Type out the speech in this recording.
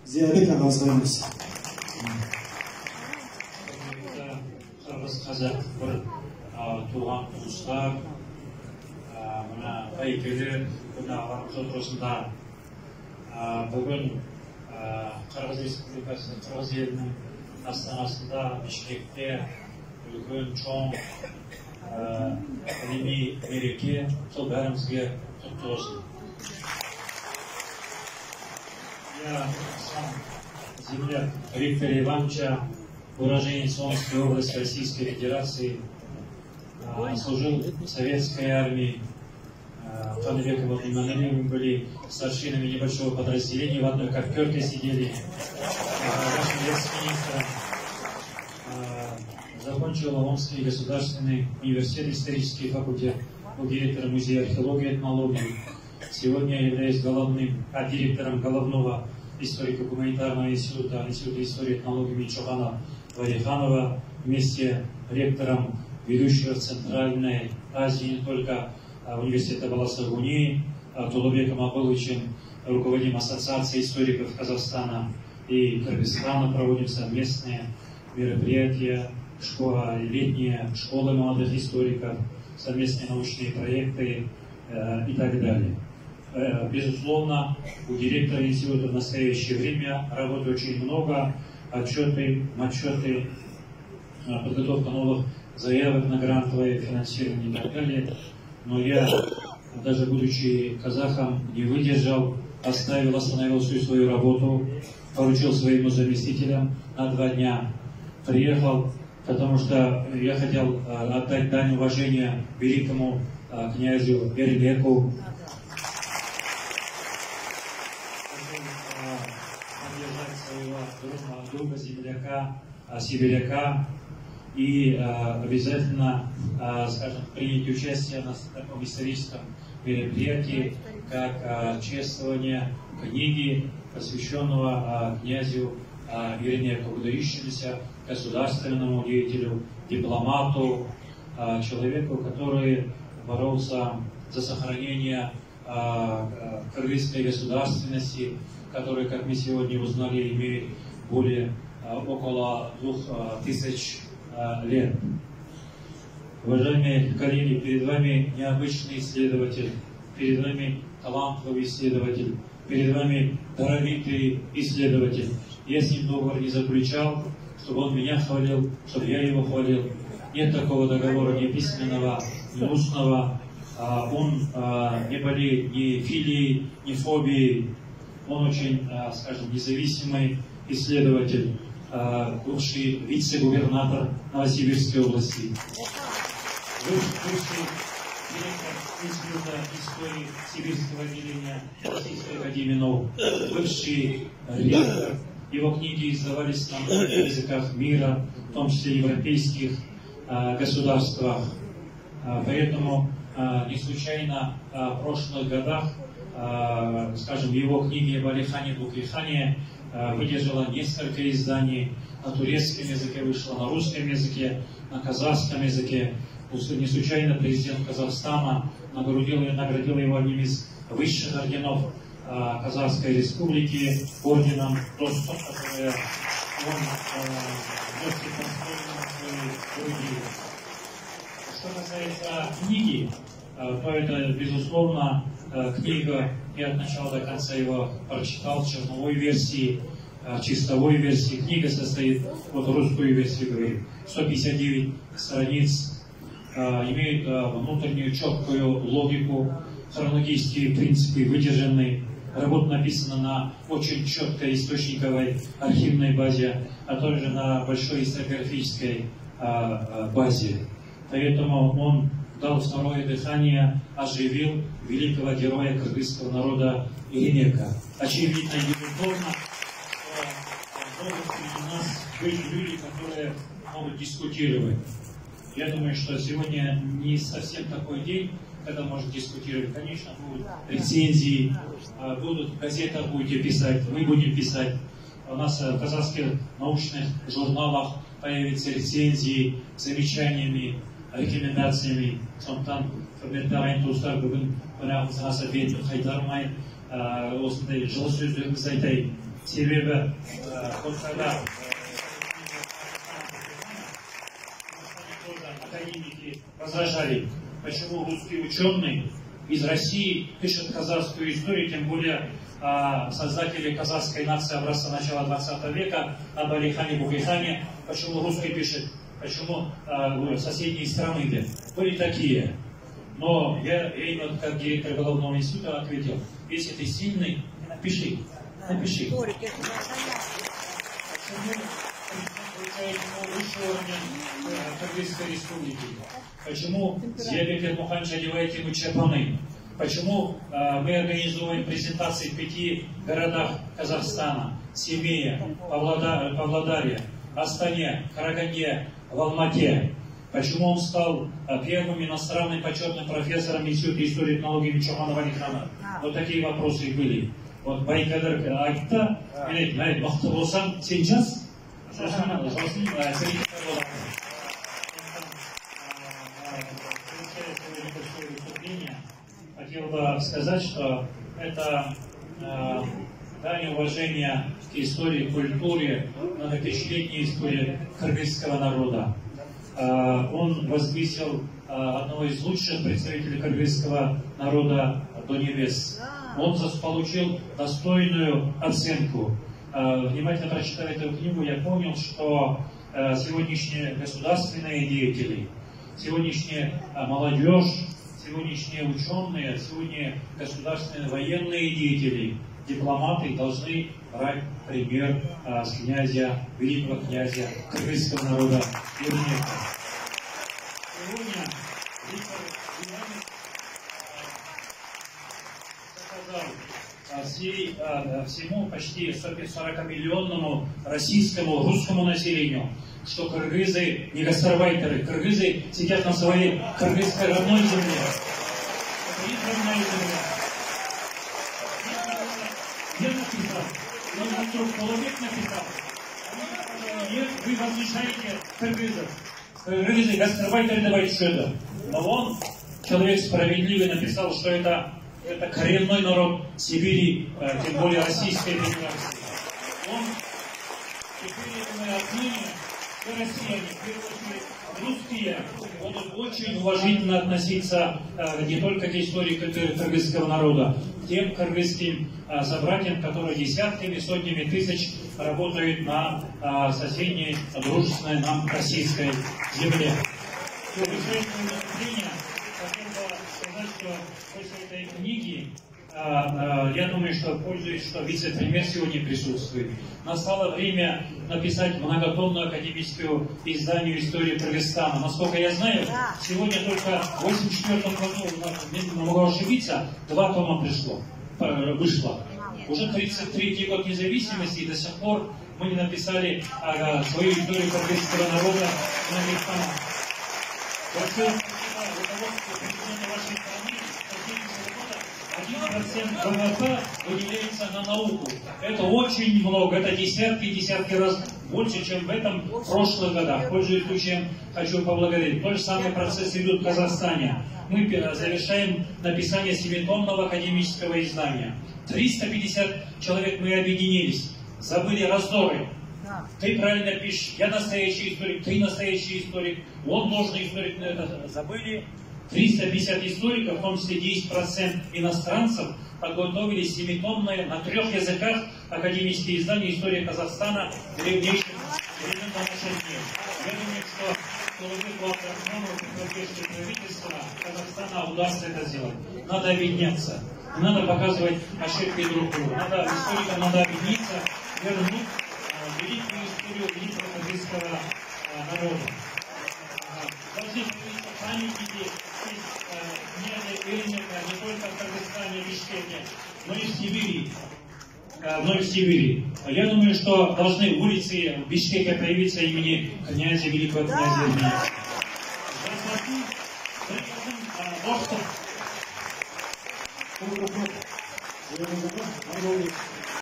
Зиябек ағамызға береміз. Қырғыз қазақ бір туған туыстар, мына әйгілі күні ағамыз отырысында бүгін Қырғыз Республикасы, Қырғыз елінің астанасында, Бишкекте үлкен чоң ғылыми мереке, сол бәрімізге құтты болсын. Я сам земляк Виктора Ивановича, уроженец Омской области Российской Федерации, служил в советской армии. В то веке мы были старшинами небольшого подразделения, в одной коптерке сидели. Нашим министром закончил Омский государственный университет, исторический факультет, был директором музея археологии и этнологии. Сегодня я являюсь директором головного историко-гуманитарного института истории и этнологии Мичохана Вариханова, вместе ректором ведущего в Центральной Азии не только университета Баласагуни, Тулубеком Абыловичем, руководим Ассоциацией историков Казахстана и Кыргызстана, проводим совместные мероприятия, летние школы молодых историков, совместные научные проекты и так далее. Безусловно, у директора института в настоящее время работы очень много, отчеты, матчеты, подготовка новых заявок на грантовое финансирование и так далее. Но я, даже будучи казахом, не выдержал, остановил всю свою работу, поручил своим заместителям на 2 дня. Приехал, потому что я хотел отдать дань уважения великому князю Берлеку, поддержать своего друга, земляка, сибиряка и обязательно, скажем, принять участие на таком историческом мероприятии, как чествование книги, посвященного князю Берлеку, выдающемуся государственному деятелю, дипломату, человеку, который боролся за сохранение кыргызской государственности, который, как мы сегодня узнали, имеет около 2000 лет. Уважаемые коллеги, перед вами необычный исследователь, перед вами талантливый исследователь, перед вами даровитый исследователь. Я с ним договор не заключал, чтобы он меня хвалил, чтобы я его хвалил. Нет такого договора ни письменного, ни устного. Он не болеет ни филией, ни фобией. Он очень, скажем, независимый исследователь, бывший вице-губернатор Новосибирской области, бывший директор Института истории Сибирского отделения Российской академии наук, бывший ректор. Его книги издавались на многих языках мира, в том числе европейских государствах. Поэтому не случайно в прошлых годах, скажем, его книги «Балихани Буклихани» выдержала несколько изданий. На турецком языке вышло, на русском языке, на казахском языке. Не случайно президент Казахстана наградил его одним из высших орденов Казахской Республики, орденом Доступ, который он легкий конструктор на своей груди. Что касается книги, то это, безусловно, книга, я от начала до конца его прочитал в черновой версии, чистовой версии. Книга состоит, вот русскую версию говорит, 159 страниц, имеет внутреннюю четкую логику, хронологические принципы выдержаны. Работа написана на очень четкой источниковой архивной базе, а также на большой историографической базе. Поэтому он дал второе дыхание, оживил великого героя кыргызского народа Берлеку. Очевидно и безусловно, что среди нас были люди, которые могут дискутировать. Я думаю, что сегодня не совсем такой день, когда можно дискутировать. Конечно, будут рецензии, будут в газетах будете писать, мы будем писать. У нас в казахских научных журналах появятся рецензии с замечаниями, рекомендациями. Сондықтан құрметті ағайын туыстар, бүгін қонағымызға бетін қайтармай осындай жылы сөздерімізді айтайын. себебі вот когда академики возражали, почему русский ученый из России пишет казахскую историю, тем более создатели казахской нации образца начала 20 века, об Алихане Бухихане, почему русский пишет, почему соседние страны были такие. Но я именно как директор Головного института ответил, если ты сильный, напиши. Напиши. Почему высший уровень Кыргызской республики? Почему Зиябек Ермуханович одевает ему чапаны? Почему мы организуем презентации в 5 городах Казахстана: Семее, Павлодаре, Астане, Караганде, в Алмате? Почему он стал первым иностранным почетным профессором Института истории и этнологии Мичоханова Алихана? Вот такие вопросы были. Вот Байкадыр айтты, мықты болсаң, сен жаз, хотел бы сказать, что это дань уважения к истории, культуре, многотысячелетней истории кыргызского народа. Он возвысил одного из лучших представителей кыргызского народа до небес. Он получил достойную оценку. Внимательно прочитав эту книгу, я понял, что сегодняшние государственные деятели, сегодняшняя молодежь, сегодняшние ученые, сегодня государственные военные деятели, дипломаты должны брать пример с князя, великого князя кыргызского народа Ермека. Сегодня Виктор Иванович сказал всему почти 140-миллионному российскому, русскому населению, что кыргызы не гастарбайтеры, кыргызы сидят на своей кыргызской родной земле. Это их родная земля. Я написал, он вдруг половек написал. Нет, вы возвышаете кыргызов. Кыргызы гастарбайтеры, давайте что это. Но он, человек справедливый, написал, что это коренной народ Сибири, тем более Российской Федерации. Он, теперь мы отныне, и россияне, в первую очередь русские, будут очень уважительно относиться не только к истории кыргызского народа, к тем кыргызским собратьям, которые десятками, сотнями тысяч работают на соседней, дружественной нам российской земле. Хотел бы сказать, что после этой книги, я думаю, что, пользуясь, что вице-премьер сегодня присутствует, настало время написать многотомную академическую издание истории Кыргызстана. Насколько я знаю, сегодня только в 1984 году, могу ошибиться, 2 тома вышло. Уже 33-й год независимости, и до сих пор мы не написали свою историю кыргызского народа на многих томах. Большое спасибо руководству президента вашей страны, что 1% ВВП выделяется на науку. Это очень много, это десятки раз больше, чем в этом прошлых годах. Пользуясь случаем, хочу поблагодарить. Тот же самый процесс идет в Казахстане. Мы завершаем написание 7-томного академического издания. 350 человек мы объединились, забыли раздоры. Ты правильно пишешь, я настоящий историк, ты настоящий историк, он должен историк, это забыли. 350 историков, в том числе 10% иностранцев, подготовили 7-томное на 3 языках академические издания «История Казахстана» древнейших времен до наших дней. Я думаю, что человеку Абдрахманову при поддержке правительства Казахстана удастся это сделать. Надо объединяться, не надо показывать ошибки друг другу. Историкам надо объединиться, вернуть великую историю великого кыргызского народа. Должны появиться памятники князя Ермека не только в Кыргызстане и Бишкеке, но и в Сибири. Я думаю, что должны улицы в Бишкеке появиться имени князя, великого князя Ермека.